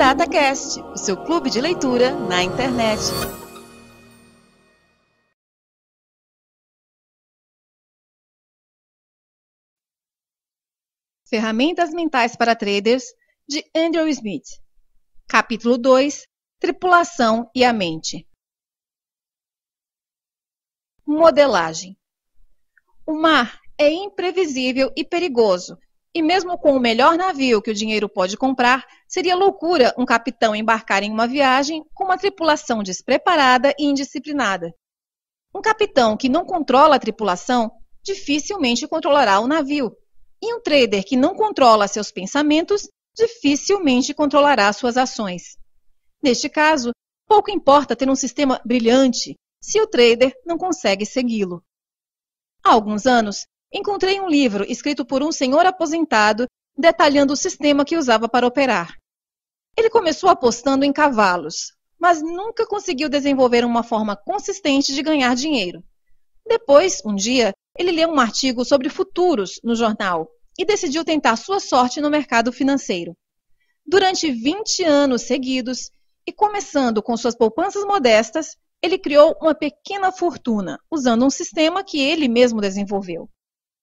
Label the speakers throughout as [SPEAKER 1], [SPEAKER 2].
[SPEAKER 1] LiterataCast, o seu clube de leitura na internet. Ferramentas Mentais para Traders, de Andrew Smith. Capítulo 2, Tripulação e a Mente. Modelagem. O mar é imprevisível e perigoso, e mesmo com o melhor navio que o dinheiro pode comprar, seria loucura um capitão embarcar em uma viagem com uma tripulação despreparada e indisciplinada. Um capitão que não controla a tripulação dificilmente controlará o navio, e um trader que não controla seus pensamentos dificilmente controlará suas ações. Neste caso, pouco importa ter um sistema brilhante se o trader não consegue segui-lo. Há alguns anos, encontrei um livro escrito por um senhor aposentado detalhando o sistema que usava para operar. Ele começou apostando em cavalos, mas nunca conseguiu desenvolver uma forma consistente de ganhar dinheiro. Depois, um dia, ele leu um artigo sobre futuros no jornal e decidiu tentar sua sorte no mercado financeiro. Durante 20 anos seguidos, e começando com suas poupanças modestas, ele criou uma pequena fortuna, usando um sistema que ele mesmo desenvolveu.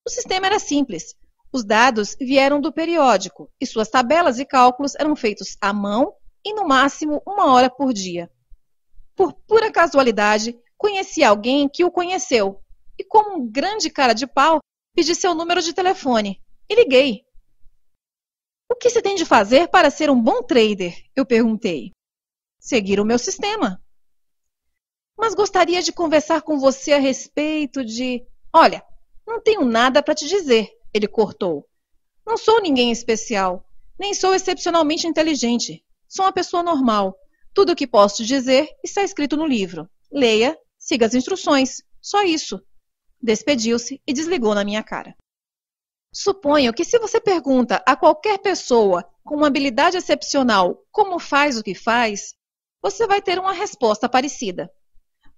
[SPEAKER 1] O sistema era simples. Os dados vieram do periódico e suas tabelas e cálculos eram feitos à mão e, no máximo, 1 hora por dia. Por pura casualidade, conheci alguém que o conheceu e, como um grande cara de pau, pedi seu número de telefone e liguei. O que se tem de fazer para ser um bom trader? Eu perguntei. Seguir o meu sistema. Mas gostaria de conversar com você a respeito de... Olha, não tenho nada para te dizer, ele cortou. Não sou ninguém especial, nem sou excepcionalmente inteligente. Sou uma pessoa normal. Tudo o que posso te dizer está escrito no livro. Leia, siga as instruções. Só isso. Despediu-se e desligou na minha cara. Suponho que se você pergunta a qualquer pessoa com uma habilidade excepcional como faz o que faz, você vai ter uma resposta parecida.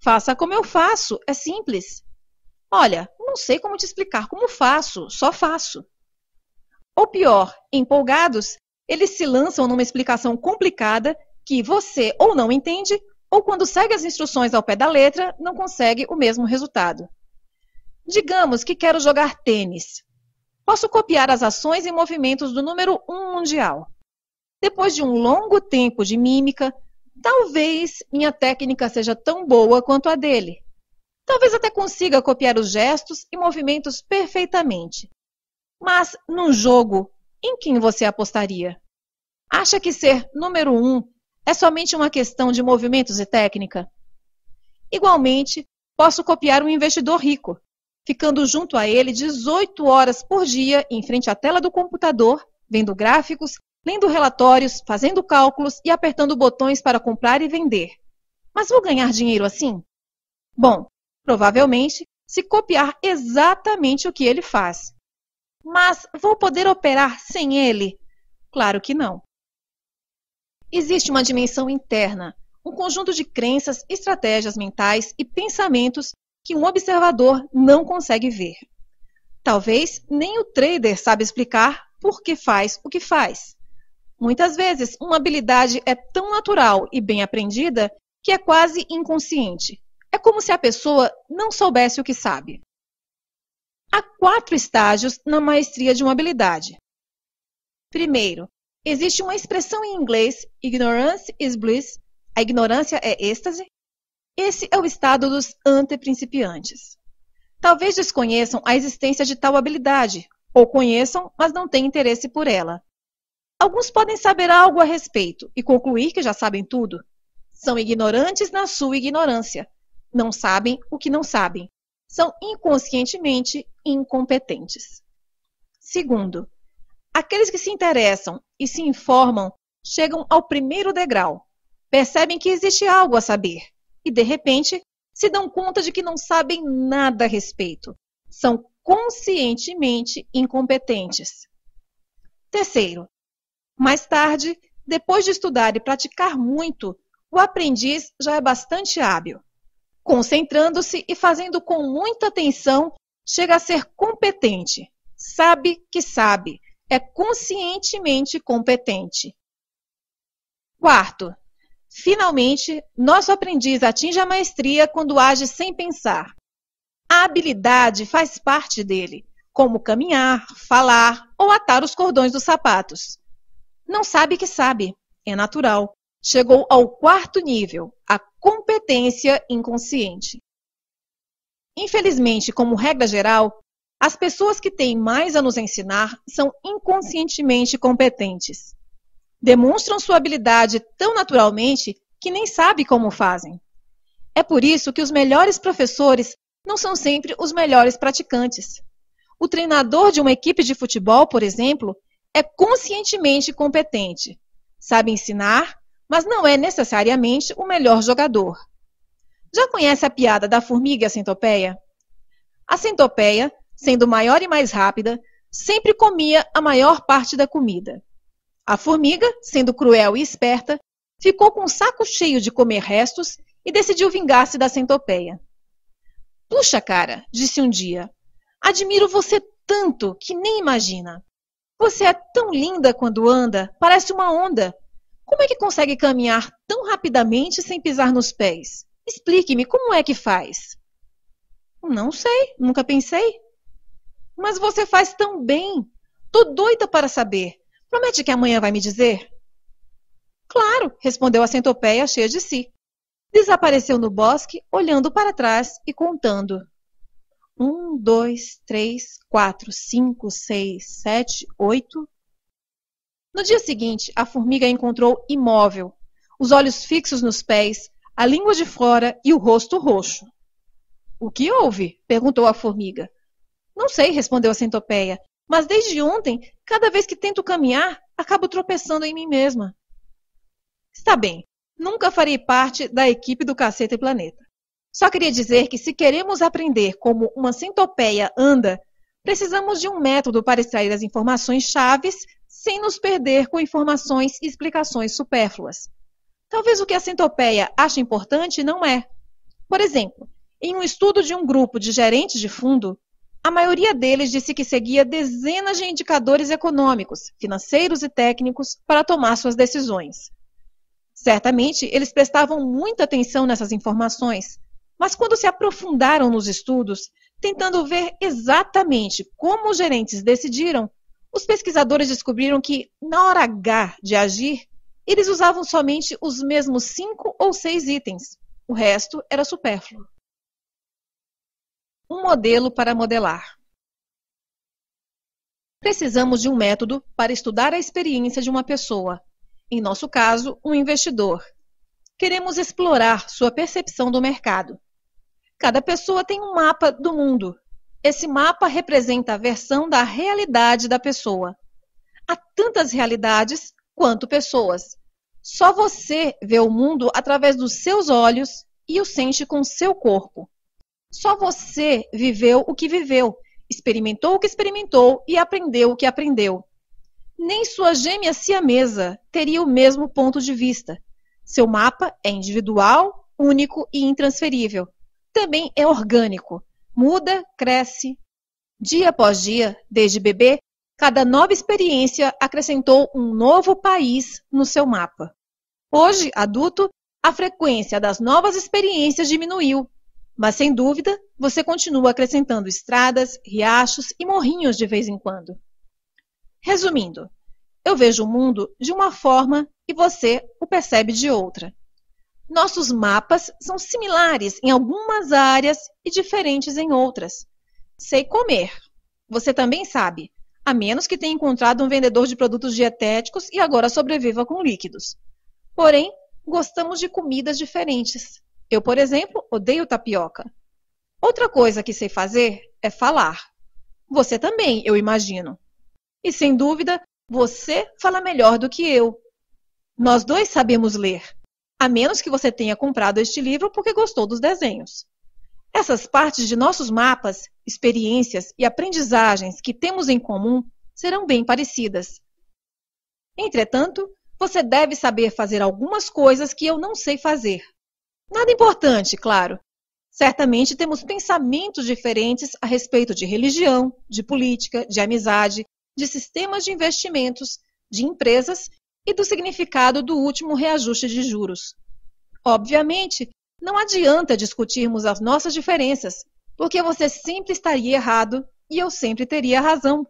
[SPEAKER 1] Faça como eu faço, é simples. Olha, não sei como te explicar como faço, só faço. Ou pior, empolgados, eles se lançam numa explicação complicada que você ou não entende, ou quando segue as instruções ao pé da letra, não consegue o mesmo resultado. Digamos que quero jogar tênis. Posso copiar as ações e movimentos do número 1 mundial. Depois de um longo tempo de mímica, talvez minha técnica seja tão boa quanto a dele. Talvez até consiga copiar os gestos e movimentos perfeitamente. Mas, num jogo, em quem você apostaria? Acha que ser número 1 é somente uma questão de movimentos e técnica? Igualmente, posso copiar um investidor rico, ficando junto a ele 18 horas por dia em frente à tela do computador, vendo gráficos, lendo relatórios, fazendo cálculos e apertando botões para comprar e vender. Mas vou ganhar dinheiro assim? Bom, provavelmente, se copiar exatamente o que ele faz. Mas vou poder operar sem ele? Claro que não. Existe uma dimensão interna, um conjunto de crenças, estratégias mentais e pensamentos que um observador não consegue ver. Talvez nem o trader sabe explicar por que faz o que faz. Muitas vezes, uma habilidade é tão natural e bem aprendida que é quase inconsciente. É como se a pessoa não soubesse o que sabe. Há 4 estágios na maestria de uma habilidade. Primeiro, existe uma expressão em inglês, ignorance is bliss, a ignorância é êxtase. Esse é o estado dos anteprincipiantes. Talvez desconheçam a existência de tal habilidade, ou conheçam, mas não têm interesse por ela. Alguns podem saber algo a respeito e concluir que já sabem tudo. São ignorantes na sua ignorância. Não sabem o que não sabem. São inconscientemente incompetentes. Segundo, aqueles que se interessam e se informam chegam ao primeiro degrau. Percebem que existe algo a saber e, de repente, se dão conta de que não sabem nada a respeito. São conscientemente incompetentes. Terceiro, mais tarde, depois de estudar e praticar muito, o aprendiz já é bastante hábil. Concentrando-se e fazendo com muita atenção, chega a ser competente. Sabe que sabe. É conscientemente competente. Quarto, finalmente, nosso aprendiz atinge a maestria quando age sem pensar. A habilidade faz parte dele, como caminhar, falar ou atar os cordões dos sapatos. Não sabe que sabe, é natural. Chegou ao quarto nível, a competência inconsciente. Infelizmente, como regra geral, as pessoas que têm mais a nos ensinar são inconscientemente competentes. Demonstram sua habilidade tão naturalmente que nem sabe como fazem. É por isso que os melhores professores não são sempre os melhores praticantes. O treinador de uma equipe de futebol, por exemplo, é conscientemente competente. Sabe ensinar, mas não é necessariamente o melhor jogador. Já conhece a piada da formiga e a centopeia? A centopeia, sendo maior e mais rápida, sempre comia a maior parte da comida. A formiga, sendo cruel e esperta, ficou com o saco cheio de comer restos e decidiu vingar-se da centopeia. Puxa, cara, disse um dia, admiro você tanto que nem imagina. Você é tão linda quando anda, parece uma onda. Como é que consegue caminhar tão rapidamente sem pisar nos pés? Explique-me como é que faz. Não sei, nunca pensei. Mas você faz tão bem. Tô doida para saber. Promete que amanhã vai me dizer? Claro, respondeu a centopeia cheia de si. Desapareceu no bosque, olhando para trás e contando. 1, 2, 3, 4, 5, 6, 7, 8. No dia seguinte, a formiga a encontrou imóvel, os olhos fixos nos pés, a língua de fora e o rosto roxo. O que houve? Perguntou a formiga. Não sei, respondeu a centopeia, mas desde ontem, cada vez que tento caminhar, acabo tropeçando em mim mesma. Está bem, nunca farei parte da equipe do Cacete Planeta. Só queria dizer que se queremos aprender como uma centopeia anda, precisamos de um método para extrair as informações chaves sem nos perder com informações e explicações supérfluas. Talvez o que a centopeia acha importante não é. Por exemplo, em um estudo de um grupo de gerentes de fundo, a maioria deles disse que seguia dezenas de indicadores econômicos, financeiros e técnicos para tomar suas decisões. Certamente, eles prestavam muita atenção nessas informações, mas quando se aprofundaram nos estudos, tentando ver exatamente como os gerentes decidiram, os pesquisadores descobriram que, na hora H de agir, eles usavam somente os mesmos 5 ou 6 itens. O resto era supérfluo. Um modelo para modelar. Precisamos de um método para estudar a experiência de uma pessoa, em nosso caso, um investidor. Queremos explorar sua percepção do mercado. Cada pessoa tem um mapa do mundo. Esse mapa representa a versão da realidade da pessoa. Há tantas realidades quanto pessoas. Só você vê o mundo através dos seus olhos e o sente com o seu corpo. Só você viveu o que viveu, experimentou o que experimentou e aprendeu o que aprendeu. Nem sua gêmea siamesa teria o mesmo ponto de vista. Seu mapa é individual, único e intransferível. Também é orgânico. Muda, cresce. Dia após dia, desde bebê, cada nova experiência acrescentou um novo país no seu mapa. Hoje, adulto, a frequência das novas experiências diminuiu. Mas, sem dúvida, você continua acrescentando estradas, riachos e morrinhos de vez em quando. Resumindo, eu vejo o mundo de uma forma e você o percebe de outra. Nossos mapas são similares em algumas áreas e diferentes em outras. Sei comer. Você também sabe, a menos que tenha encontrado um vendedor de produtos dietéticos e agora sobreviva com líquidos. Porém, gostamos de comidas diferentes. Eu, por exemplo, odeio tapioca. Outra coisa que sei fazer é falar. Você também, eu imagino. E, sem dúvida, você fala melhor do que eu. Nós dois sabemos ler, a menos que você tenha comprado este livro porque gostou dos desenhos. Essas partes de nossos mapas, experiências e aprendizagens que temos em comum serão bem parecidas. Entretanto, você deve saber fazer algumas coisas que eu não sei fazer. Nada importante, claro. Certamente temos pensamentos diferentes a respeito de religião, de política, de amizade, de sistemas de investimentos, de empresas e do significado do último reajuste de juros. Obviamente, não adianta discutirmos as nossas diferenças, porque você sempre estaria errado e eu sempre teria razão.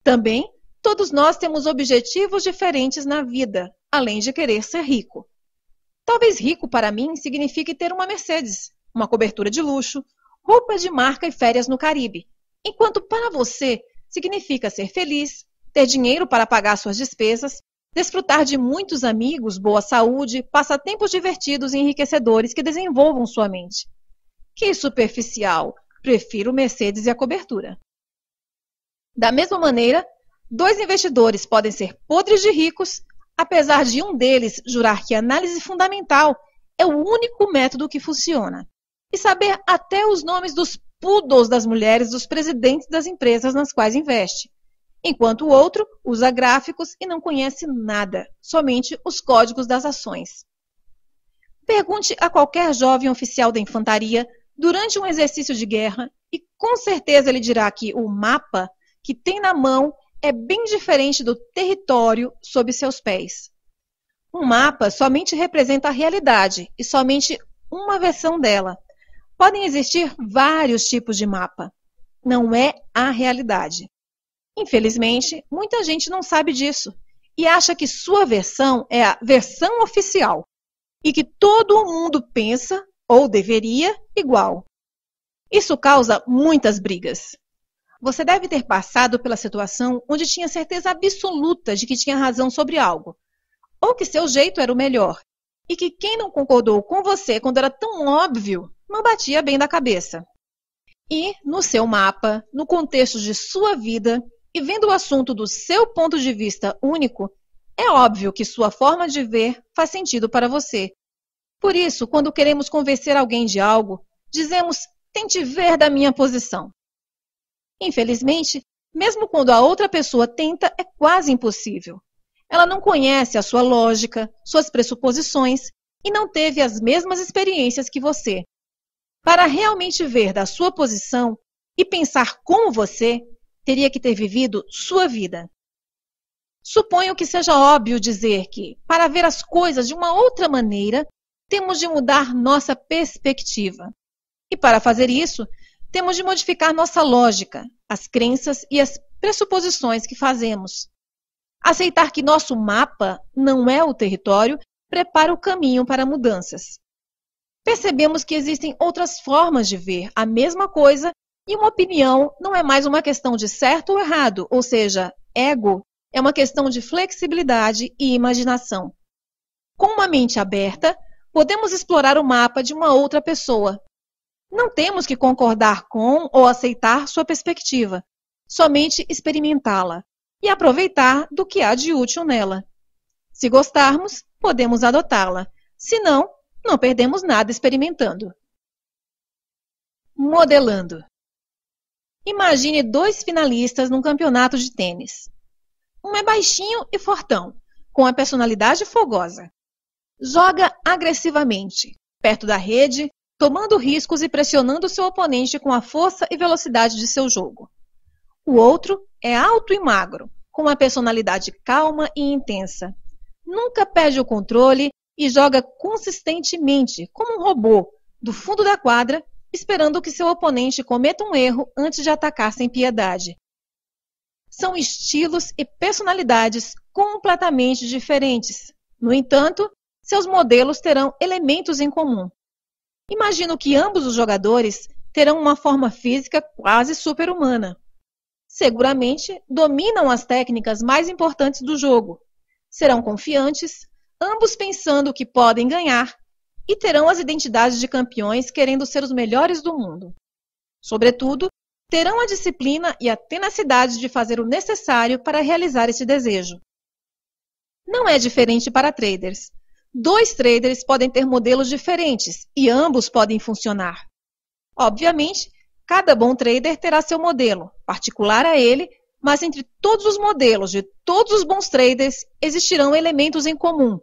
[SPEAKER 1] Também, todos nós temos objetivos diferentes na vida, além de querer ser rico. Talvez rico para mim signifique ter uma Mercedes, uma cobertura de luxo, roupa de marca e férias no Caribe, enquanto para você significa ser feliz, ter dinheiro para pagar suas despesas, desfrutar de muitos amigos, boa saúde, passatempos divertidos e enriquecedores que desenvolvam sua mente. Que superficial! Prefiro o Mercedes e a cobertura. Da mesma maneira, dois investidores podem ser podres de ricos, apesar de um deles jurar que a análise fundamental é o único método que funciona, e saber até os nomes dos poodles das mulheres dos presidentes das empresas nas quais investe, enquanto o outro usa gráficos e não conhece nada, somente os códigos das ações. Pergunte a qualquer jovem oficial da infantaria durante um exercício de guerra e com certeza ele dirá que o mapa que tem na mão é bem diferente do território sob seus pés. Um mapa somente representa a realidade e somente uma versão dela. Podem existir vários tipos de mapa. Não é a realidade. Infelizmente, muita gente não sabe disso e acha que sua versão é a versão oficial e que todo mundo pensa, ou deveria, igual. Isso causa muitas brigas. Você deve ter passado pela situação onde tinha certeza absoluta de que tinha razão sobre algo, ou que seu jeito era o melhor, e que quem não concordou com você quando era tão óbvio não batia bem da cabeça. E, no seu mapa, no contexto de sua vida, e vendo o assunto do seu ponto de vista único, é óbvio que sua forma de ver faz sentido para você. Por isso, quando queremos convencer alguém de algo, dizemos, tente ver da minha posição. Infelizmente, mesmo quando a outra pessoa tenta, é quase impossível. Ela não conhece a sua lógica, suas pressuposições e não teve as mesmas experiências que você. Para realmente ver da sua posição e pensar como você, teria que ter vivido sua vida. Suponho que seja óbvio dizer que, para ver as coisas de uma outra maneira, temos de mudar nossa perspectiva. E para fazer isso, temos de modificar nossa lógica, as crenças e as pressuposições que fazemos. Aceitar que nosso mapa não é o território prepara o caminho para mudanças. Percebemos que existem outras formas de ver a mesma coisa e uma opinião não é mais uma questão de certo ou errado, ou seja, ego é uma questão de flexibilidade e imaginação. Com uma mente aberta, podemos explorar o mapa de uma outra pessoa. Não temos que concordar com ou aceitar sua perspectiva, somente experimentá-la e aproveitar do que há de útil nela. Se gostarmos, podemos adotá-la. Se não, não perdemos nada experimentando. Modelando. Imagine dois finalistas num campeonato de tênis. Um é baixinho e fortão, com a personalidade fogosa. Joga agressivamente, perto da rede, tomando riscos e pressionando seu oponente com a força e velocidade de seu jogo. O outro é alto e magro, com uma personalidade calma e intensa. Nunca perde o controle e joga consistentemente, como um robô, do fundo da quadra, esperando que seu oponente cometa um erro antes de atacar sem piedade. São estilos e personalidades completamente diferentes. No entanto, seus modelos terão elementos em comum. Imagino que ambos os jogadores terão uma forma física quase super-humana. Seguramente dominam as técnicas mais importantes do jogo. Serão confiantes, ambos pensando que podem ganhar, e terão as identidades de campeões querendo ser os melhores do mundo. Sobretudo, terão a disciplina e a tenacidade de fazer o necessário para realizar esse desejo. Não é diferente para traders. Dois traders podem ter modelos diferentes e ambos podem funcionar. Obviamente, cada bom trader terá seu modelo, particular a ele, mas entre todos os modelos de todos os bons traders existirão elementos em comum.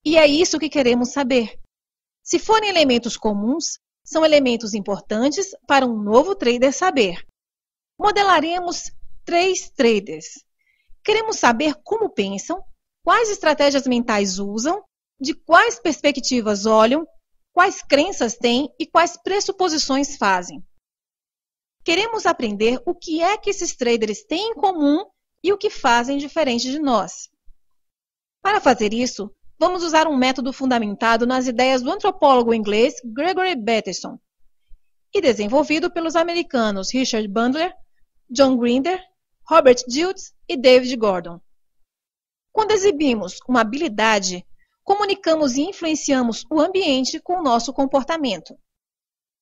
[SPEAKER 1] E é isso que queremos saber. Se forem elementos comuns, são elementos importantes para um novo trader saber. Modelaremos 3 traders. Queremos saber como pensam, quais estratégias mentais usam, de quais perspectivas olham, quais crenças têm e quais pressuposições fazem. Queremos aprender o que é que esses traders têm em comum e o que fazem diferente de nós. Para fazer isso, vamos usar um método fundamentado nas ideias do antropólogo inglês Gregory Bateson e desenvolvido pelos americanos Richard Bandler, John Grinder, Robert Dilts e David Gordon. Quando exibimos uma habilidade, comunicamos e influenciamos o ambiente com o nosso comportamento.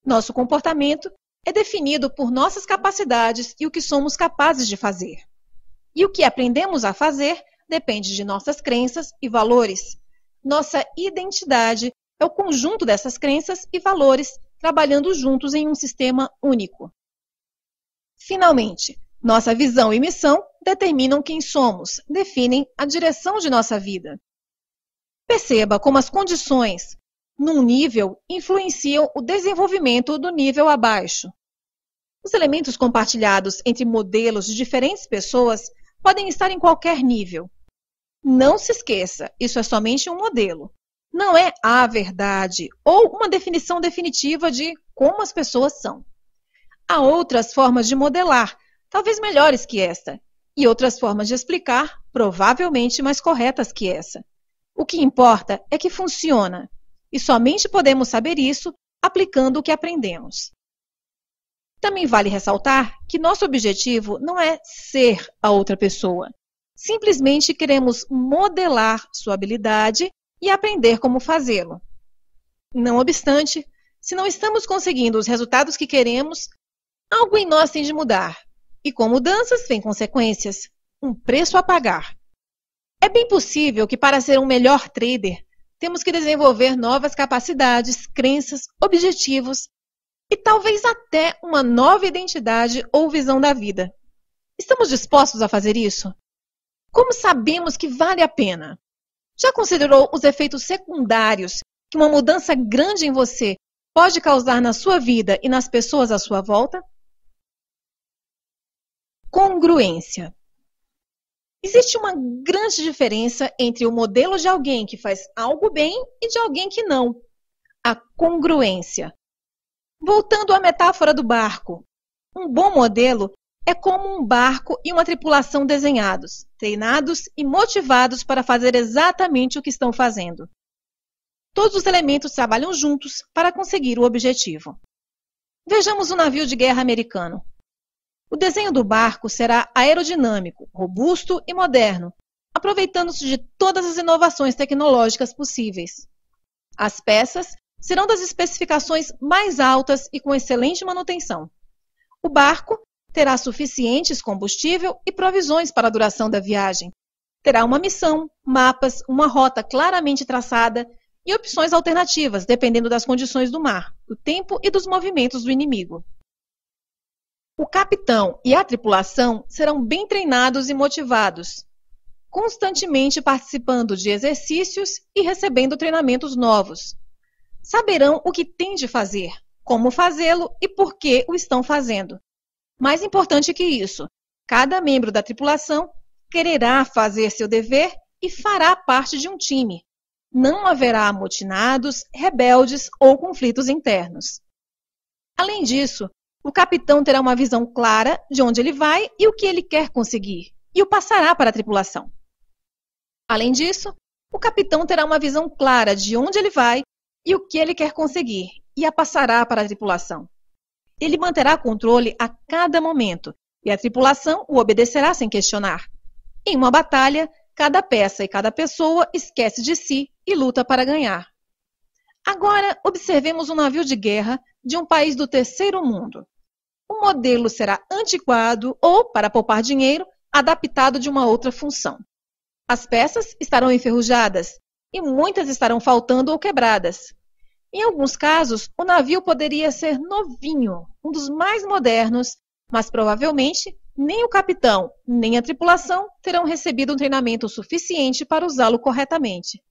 [SPEAKER 1] Nosso comportamento é definido por nossas capacidades e o que somos capazes de fazer. E o que aprendemos a fazer depende de nossas crenças e valores. Nossa identidade é o conjunto dessas crenças e valores trabalhando juntos em um sistema único. Finalmente, nossa visão e missão determinam quem somos, definem a direção de nossa vida. Perceba como as condições, num nível, influenciam o desenvolvimento do nível abaixo. Os elementos compartilhados entre modelos de diferentes pessoas podem estar em qualquer nível. Não se esqueça, isso é somente um modelo. Não é a verdade ou uma definição definitiva de como as pessoas são. Há outras formas de modelar, talvez melhores que esta, e outras formas de explicar, provavelmente mais corretas que essa. O que importa é que funciona, e somente podemos saber isso aplicando o que aprendemos. Também vale ressaltar que nosso objetivo não é ser a outra pessoa. Simplesmente queremos modelar sua habilidade e aprender como fazê-lo. Não obstante, se não estamos conseguindo os resultados que queremos, algo em nós tem de mudar. E com mudanças vem consequências, um preço a pagar. É bem possível que para ser um melhor trader, temos que desenvolver novas capacidades, crenças, objetivos e talvez até uma nova identidade ou visão da vida. Estamos dispostos a fazer isso? Como sabemos que vale a pena? Já considerou os efeitos secundários que uma mudança grande em você pode causar na sua vida e nas pessoas à sua volta? Congruência. Existe uma grande diferença entre o modelo de alguém que faz algo bem e de alguém que não. A congruência. Voltando à metáfora do barco, um bom modelo é como um barco e uma tripulação desenhados, treinados e motivados para fazer exatamente o que estão fazendo. Todos os elementos trabalham juntos para conseguir o objetivo. Vejamos o navio de guerra americano. O desenho do barco será aerodinâmico, robusto e moderno, aproveitando-se de todas as inovações tecnológicas possíveis. As peças serão das especificações mais altas e com excelente manutenção. O barco terá suficientes combustível e provisões para a duração da viagem. Terá uma missão, mapas, uma rota claramente traçada e opções alternativas, dependendo das condições do mar, do tempo e dos movimentos do inimigo. O capitão e a tripulação serão bem treinados e motivados, constantemente participando de exercícios e recebendo treinamentos novos. Saberão o que têm de fazer, como fazê-lo e por que o estão fazendo. Mais importante que isso, cada membro da tripulação quererá fazer seu dever e fará parte de um time. Não haverá amotinados, rebeldes ou conflitos internos. Além disso, o capitão terá uma visão clara de onde ele vai e o que ele quer conseguir, e o passará para a tripulação. Além disso, o capitão terá uma visão clara de onde ele vai e o que ele quer conseguir, e a passará para a tripulação. Ele manterá controle a cada momento, e a tripulação o obedecerá sem questionar. Em uma batalha, cada peça e cada pessoa esquece de si e luta para ganhar. Agora, observemos um navio de guerra de um país do terceiro mundo. O modelo será antiquado ou, para poupar dinheiro, adaptado de uma outra função. As peças estarão enferrujadas e muitas estarão faltando ou quebradas. Em alguns casos, o navio poderia ser novinho, um dos mais modernos, mas provavelmente nem o capitão nem a tripulação terão recebido um treinamento suficiente para usá-lo corretamente.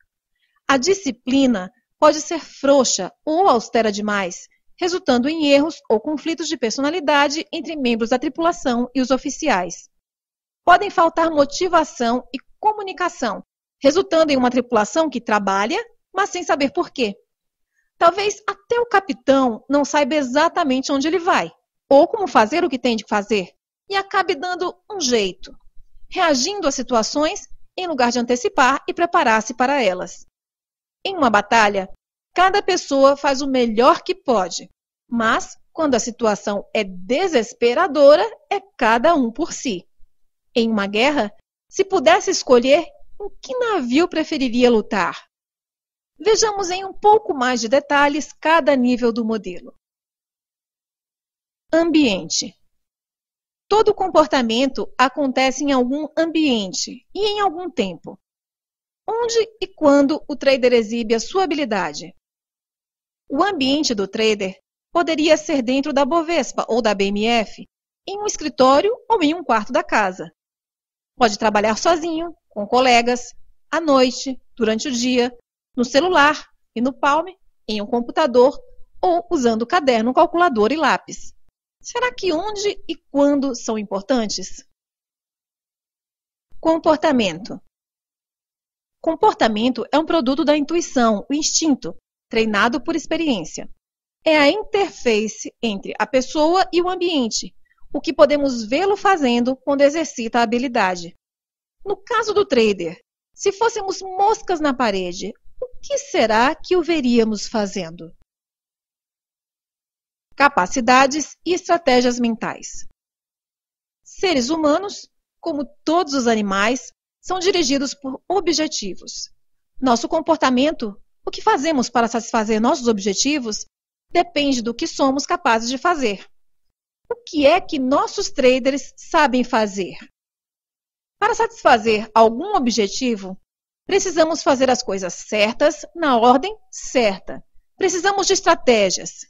[SPEAKER 1] A disciplina pode ser frouxa ou austera demais, resultando em erros ou conflitos de personalidade entre membros da tripulação e os oficiais. Podem faltar motivação e comunicação resultando em uma tripulação que trabalha, mas sem saber por quê. Talvez até o capitão não saiba exatamente onde ele vai, ou como fazer o que tem de fazer, e acabe dando um jeito, reagindo às situações em lugar de antecipar e preparar-se para elas. Em uma batalha, cada pessoa faz o melhor que pode, mas quando a situação é desesperadora, é cada um por si. Em uma guerra, se pudesse escolher, em que navio preferiria lutar? Vejamos em um pouco mais de detalhes cada nível do modelo. Ambiente. Todo comportamento acontece em algum ambiente e em algum tempo. Onde e quando o trader exibe a sua habilidade? O ambiente do trader poderia ser dentro da Bovespa ou da BMF, em um escritório ou em um quarto da casa. Pode trabalhar sozinho, com colegas, à noite, durante o dia, no celular e no palm, em um computador ou usando caderno, calculador e lápis. Será que onde e quando são importantes? Comportamento. Comportamento é um produto da intuição, o instinto, treinado por experiência. É a interface entre a pessoa e o ambiente, o que podemos vê-lo fazendo quando exercita a habilidade. No caso do trader, se fôssemos moscas na parede, o que será que o veríamos fazendo? Capacidades e estratégias mentais. Seres humanos, como todos os animais, são dirigidos por objetivos. Nosso comportamento, o que fazemos para satisfazer nossos objetivos, depende do que somos capazes de fazer. O que é que nossos traders sabem fazer? Para satisfazer algum objetivo, precisamos fazer as coisas certas na ordem certa. Precisamos de estratégias.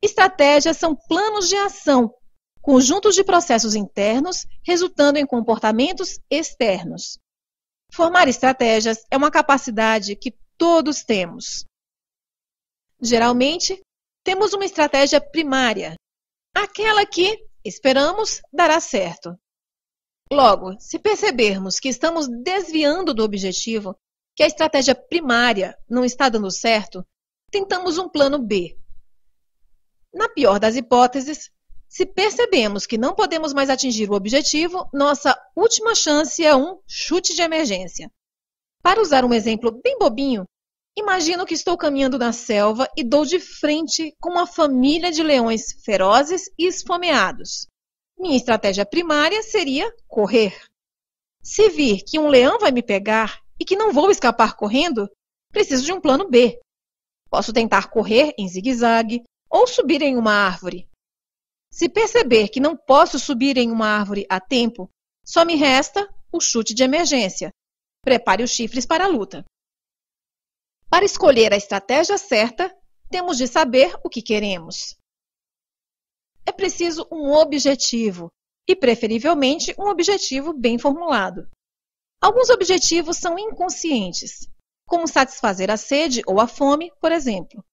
[SPEAKER 1] Estratégias são planos de ação, conjuntos de processos internos resultando em comportamentos externos. Formar estratégias é uma capacidade que todos temos. Geralmente, temos uma estratégia primária, aquela que, esperamos, dará certo. Logo, se percebermos que estamos desviando do objetivo, que a estratégia primária não está dando certo, tentamos um plano B. Na pior das hipóteses, se percebemos que não podemos mais atingir o objetivo, nossa última chance é um chute de emergência. Para usar um exemplo bem bobinho, imagino que estou caminhando na selva e dou de frente com uma família de leões ferozes e esfomeados. Minha estratégia primária seria correr. Se vir que um leão vai me pegar e que não vou escapar correndo, preciso de um plano B. Posso tentar correr em zigue-zague ou subir em uma árvore. Se perceber que não posso subir em uma árvore a tempo, só me resta o chute de emergência. Prepare os chifres para a luta. Para escolher a estratégia certa, temos de saber o que queremos. É preciso um objetivo, e preferivelmente um objetivo bem formulado. Alguns objetivos são inconscientes, como satisfazer a sede ou a fome, por exemplo.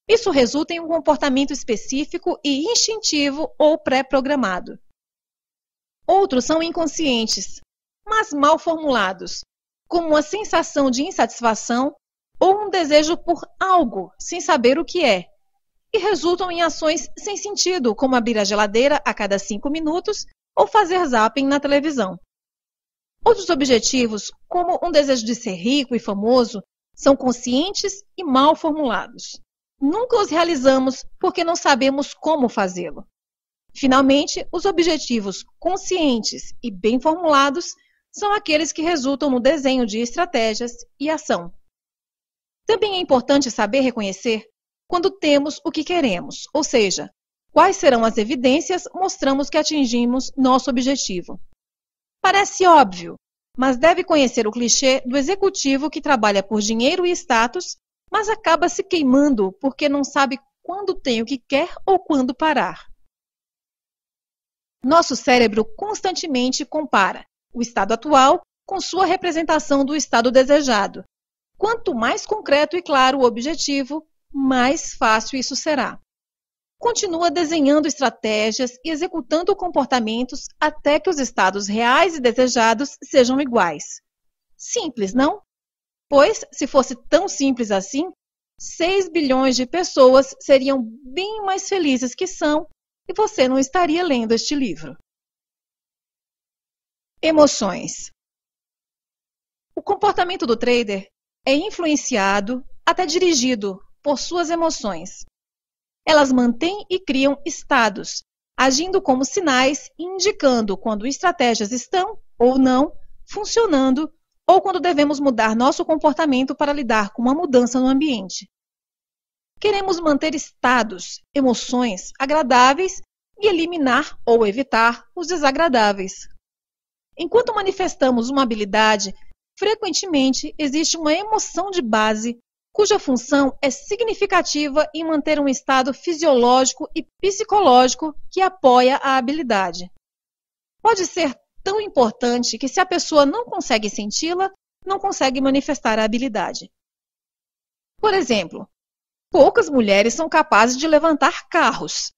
[SPEAKER 1] Isso resulta em um comportamento específico e instintivo ou pré-programado. Outros são inconscientes, mas mal formulados, como uma sensação de insatisfação ou um desejo por algo sem saber o que é, e resultam em ações sem sentido, como abrir a geladeira a cada 5 minutos ou fazer zapping na televisão. Outros objetivos, como um desejo de ser rico e famoso, são conscientes e mal formulados. Nunca os realizamos porque não sabemos como fazê-lo. Finalmente, os objetivos conscientes e bem formulados são aqueles que resultam no desenho de estratégias e ação. Também é importante saber reconhecer quando temos o que queremos, ou seja, quais serão as evidências mostramos que atingimos nosso objetivo. Parece óbvio, mas deve conhecer o clichê do executivo que trabalha por dinheiro e status, mas acaba se queimando porque não sabe quando tem o que quer ou quando parar. Nosso cérebro constantemente compara o estado atual com sua representação do estado desejado. Quanto mais concreto e claro o objetivo, mais fácil isso será. Continua desenhando estratégias e executando comportamentos até que os estados reais e desejados sejam iguais. Simples, não? Pois, se fosse tão simples assim, 6 bilhões de pessoas seriam bem mais felizes que são e você não estaria lendo este livro. Emoções. O comportamento do trader é influenciado, até dirigido, por suas emoções. Elas mantêm e criam estados, agindo como sinais e indicando quando estratégias estão, ou não, funcionando, ou quando devemos mudar nosso comportamento para lidar com uma mudança no ambiente. Queremos manter estados, emoções agradáveis e eliminar ou evitar os desagradáveis. Enquanto manifestamos uma habilidade, frequentemente existe uma emoção de base cuja função é significativa em manter um estado fisiológico e psicológico que apoia a habilidade. Pode ser tão importante que, se a pessoa não consegue senti-la, não consegue manifestar a habilidade. Por exemplo, poucas mulheres são capazes de levantar carros,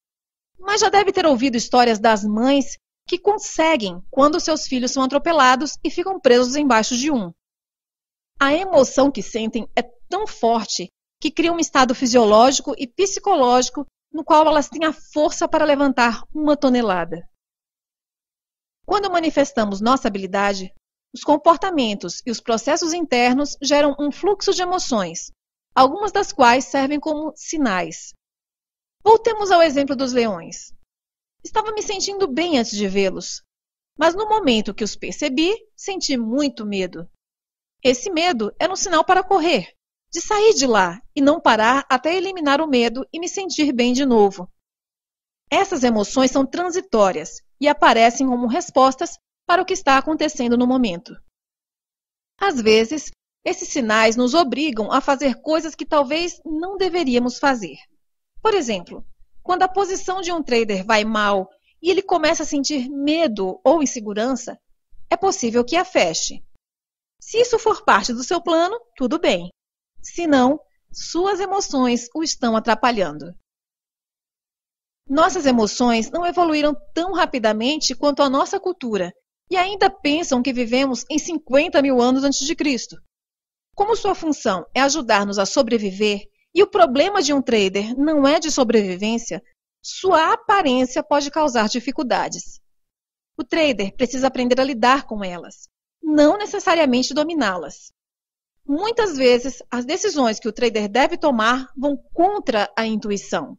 [SPEAKER 1] mas já deve ter ouvido histórias das mães que conseguem quando seus filhos são atropelados e ficam presos embaixo de um. A emoção que sentem é tão forte que cria um estado fisiológico e psicológico no qual elas têm a força para levantar 1 tonelada. Quando manifestamos nossa habilidade, os comportamentos e os processos internos geram um fluxo de emoções, algumas das quais servem como sinais. Voltemos ao exemplo dos leões. Estava me sentindo bem antes de vê-los, mas no momento que os percebi, senti muito medo. Esse medo era um sinal para correr, de sair de lá e não parar até eliminar o medo e me sentir bem de novo. Essas emoções são transitórias e aparecem como respostas para o que está acontecendo no momento. Às vezes, esses sinais nos obrigam a fazer coisas que talvez não deveríamos fazer. Por exemplo, quando a posição de um trader vai mal e ele começa a sentir medo ou insegurança, é possível que a feche. Se isso for parte do seu plano, tudo bem. Se não, suas emoções o estão atrapalhando. Nossas emoções não evoluíram tão rapidamente quanto a nossa cultura e ainda pensam que vivemos em 50 mil anos antes de Cristo. Como sua função é ajudar-nos a sobreviver e o problema de um trader não é de sobrevivência, sua aparência pode causar dificuldades. O trader precisa aprender a lidar com elas, não necessariamente dominá-las. Muitas vezes, as decisões que o trader deve tomar vão contra a intuição.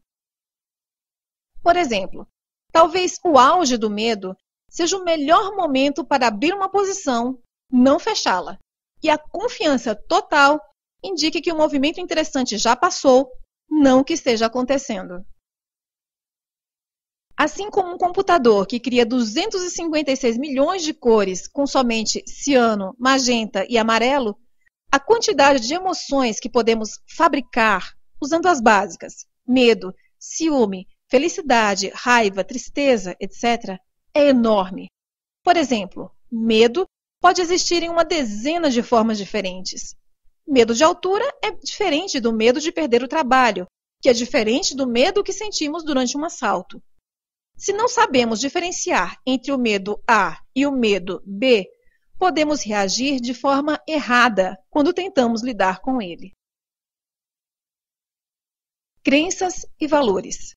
[SPEAKER 1] Por exemplo, talvez o auge do medo seja o melhor momento para abrir uma posição, não fechá-la, e a confiança total indique que o movimento interessante já passou, não o que esteja acontecendo. Assim como um computador que cria 256 milhões de cores com somente ciano, magenta e amarelo, a quantidade de emoções que podemos fabricar usando as básicas, medo, ciúme, felicidade, raiva, tristeza, etc., é enorme. Por exemplo, medo pode existir em uma dezena de formas diferentes. Medo de altura é diferente do medo de perder o trabalho, que é diferente do medo que sentimos durante um assalto. Se não sabemos diferenciar entre o medo A e o medo B, podemos reagir de forma errada quando tentamos lidar com ele. Crenças e valores.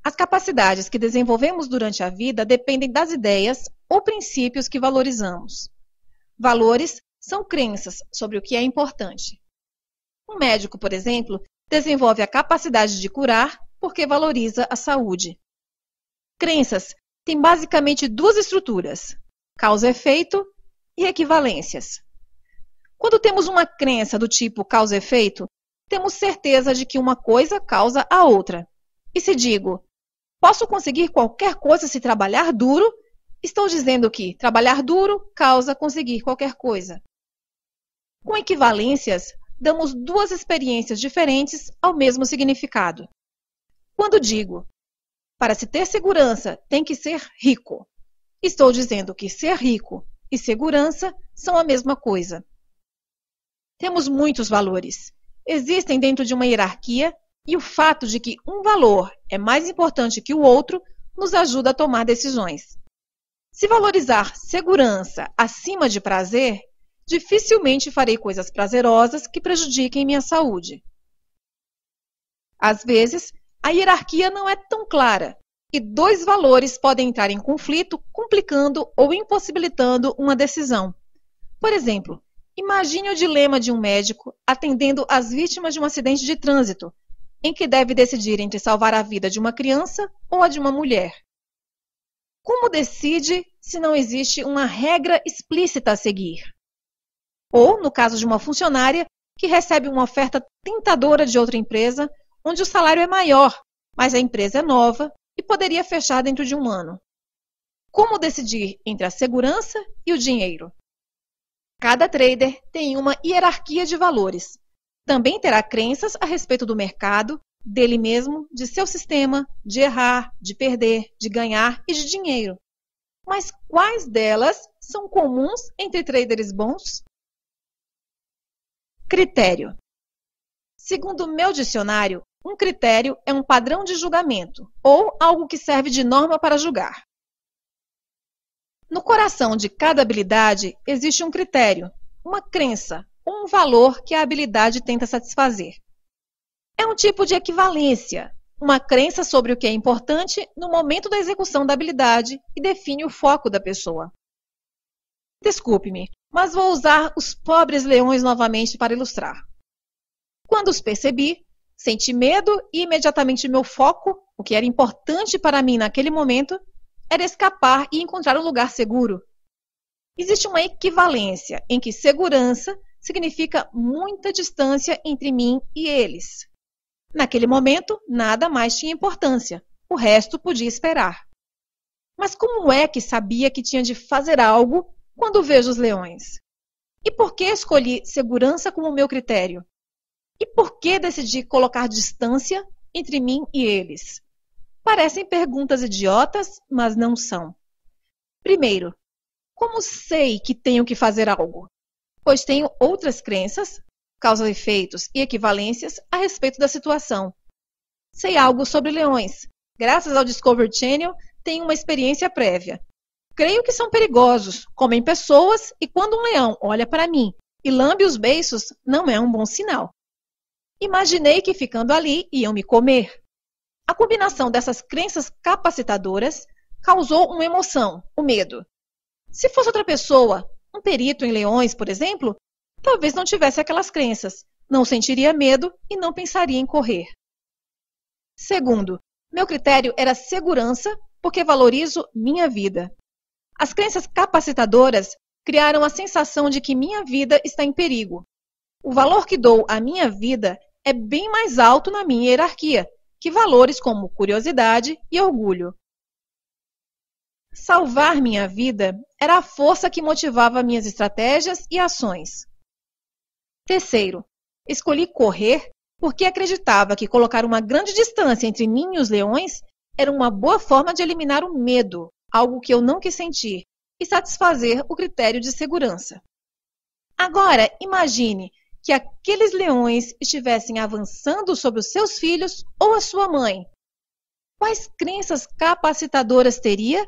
[SPEAKER 1] As capacidades que desenvolvemos durante a vida dependem das ideias ou princípios que valorizamos. Valores são crenças sobre o que é importante. Um médico, por exemplo, desenvolve a capacidade de curar porque valoriza a saúde. Crenças têm basicamente duas estruturas: causa-efeito e equivalências. Quando temos uma crença do tipo causa-efeito, temos certeza de que uma coisa causa a outra. E se digo, posso conseguir qualquer coisa se trabalhar duro, estou dizendo que trabalhar duro causa conseguir qualquer coisa. Com equivalências, damos duas experiências diferentes ao mesmo significado. Quando digo, para se ter segurança tem que ser rico, estou dizendo que ser rico e segurança são a mesma coisa. Temos muitos valores. Existem dentro de uma hierarquia e o fato de que um valor é mais importante que o outro nos ajuda a tomar decisões. Se valorizar segurança acima de prazer, dificilmente farei coisas prazerosas que prejudiquem minha saúde. Às vezes, a hierarquia não é tão clara e dois valores podem entrar em conflito, complicando ou impossibilitando uma decisão. Por exemplo, imagine o dilema de um médico atendendo as vítimas de um acidente de trânsito, em que deve decidir entre salvar a vida de uma criança ou a de uma mulher. Como decide se não existe uma regra explícita a seguir? Ou, no caso de uma funcionária que recebe uma oferta tentadora de outra empresa, onde o salário é maior, mas a empresa é nova e poderia fechar dentro de um ano. Como decidir entre a segurança e o dinheiro? Cada trader tem uma hierarquia de valores. Também terá crenças a respeito do mercado, dele mesmo, de seu sistema, de errar, de perder, de ganhar e de dinheiro. Mas quais delas são comuns entre traders bons? Critério. Segundo o meu dicionário, um critério é um padrão de julgamento, ou algo que serve de norma para julgar. No coração de cada habilidade existe um critério, uma crença, ou um valor que a habilidade tenta satisfazer. É um tipo de equivalência, uma crença sobre o que é importante no momento da execução da habilidade e define o foco da pessoa. Desculpe-me, mas vou usar os pobres leões novamente para ilustrar. Quando os percebi, senti medo e imediatamente meu foco, o que era importante para mim naquele momento, era escapar e encontrar um lugar seguro. Existe uma equivalência em que segurança significa muita distância entre mim e eles. Naquele momento, nada mais tinha importância, o resto podia esperar. Mas como é que sabia que tinha de fazer algo quando vejo os leões? E por que escolhi segurança como meu critério? E por que decidi colocar distância entre mim e eles? Parecem perguntas idiotas, mas não são. Primeiro, como sei que tenho que fazer algo? Pois tenho outras crenças, causas e efeitos e equivalências a respeito da situação. Sei algo sobre leões. Graças ao Discovery Channel, tenho uma experiência prévia. Creio que são perigosos, comem pessoas e quando um leão olha para mim e lambe os beiços, não é um bom sinal. Imaginei que ficando ali iam me comer. A combinação dessas crenças capacitadoras causou uma emoção, o medo. Se fosse outra pessoa, um perito em leões, por exemplo, talvez não tivesse aquelas crenças, não sentiria medo e não pensaria em correr. Segundo, meu critério era segurança, porque valorizo minha vida. As crenças capacitadoras criaram a sensação de que minha vida está em perigo. O valor que dou à minha vida é bem mais alto na minha hierarquia que valores como curiosidade e orgulho. Salvar minha vida era a força que motivava minhas estratégias e ações. Terceiro, escolhi correr porque acreditava que colocar uma grande distância entre mim e os leões era uma boa forma de eliminar o medo, algo que eu não quis sentir, e satisfazer o critério de segurança. Agora, imagine que aqueles leões estivessem avançando sobre os seus filhos ou a sua mãe. Quais crenças capacitadoras teria?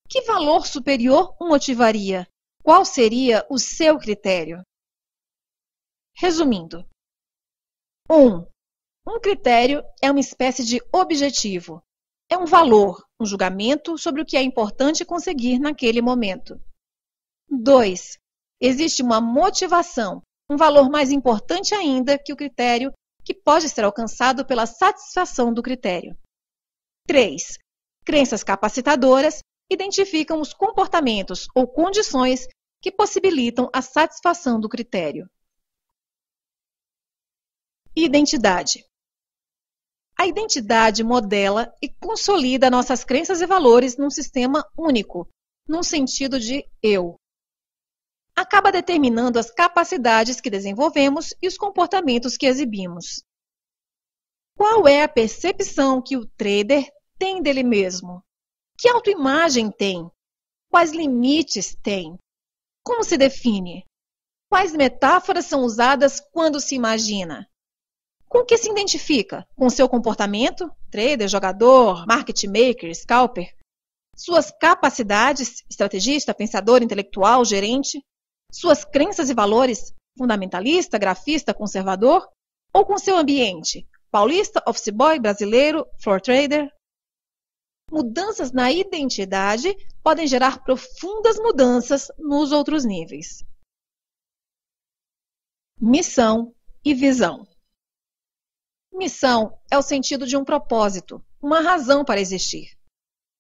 [SPEAKER 1] Que valor superior o motivaria? Qual seria o seu critério? Resumindo. 1. Um critério é uma espécie de objetivo. É um valor, um julgamento sobre o que é importante conseguir naquele momento. 2. Existe uma motivação, um valor mais importante ainda que o critério, que pode ser alcançado pela satisfação do critério. 3. Crenças capacitadoras identificam os comportamentos ou condições que possibilitam a satisfação do critério. Identidade. A identidade modela e consolida nossas crenças e valores num sistema único, num sentido de eu. Acaba determinando as capacidades que desenvolvemos e os comportamentos que exibimos. Qual é a percepção que o trader tem dele mesmo? Que autoimagem tem? Quais limites tem? Como se define? Quais metáforas são usadas quando se imagina? Com que se identifica? Com seu comportamento? Trader, jogador, market maker, scalper? Suas capacidades? Estrategista, pensador, intelectual, gerente? Suas crenças e valores? Fundamentalista, grafista, conservador? Ou com seu ambiente? Paulista, office boy, brasileiro, floor trader? Mudanças na identidade podem gerar profundas mudanças nos outros níveis. Missão e visão. Missão é o sentido de um propósito, uma razão para existir.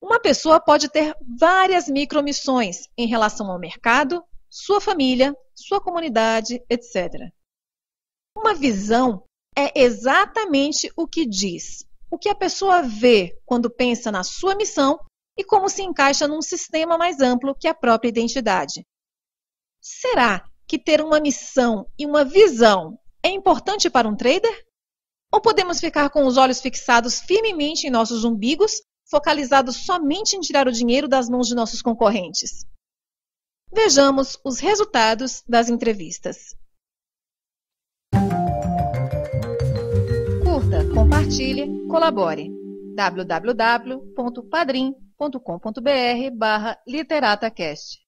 [SPEAKER 1] Uma pessoa pode ter várias micromissões em relação ao mercado, sua família, sua comunidade, etc. Uma visão é exatamente o que diz, o que a pessoa vê quando pensa na sua missão e como se encaixa num sistema mais amplo que a própria identidade. Será que ter uma missão e uma visão é importante para um trader? Ou podemos ficar com os olhos fixados firmemente em nossos umbigos, focalizados somente em tirar o dinheiro das mãos de nossos concorrentes? Vejamos os resultados das entrevistas. Curta, compartilhe, colabore. www.padrim.com.br/literatacast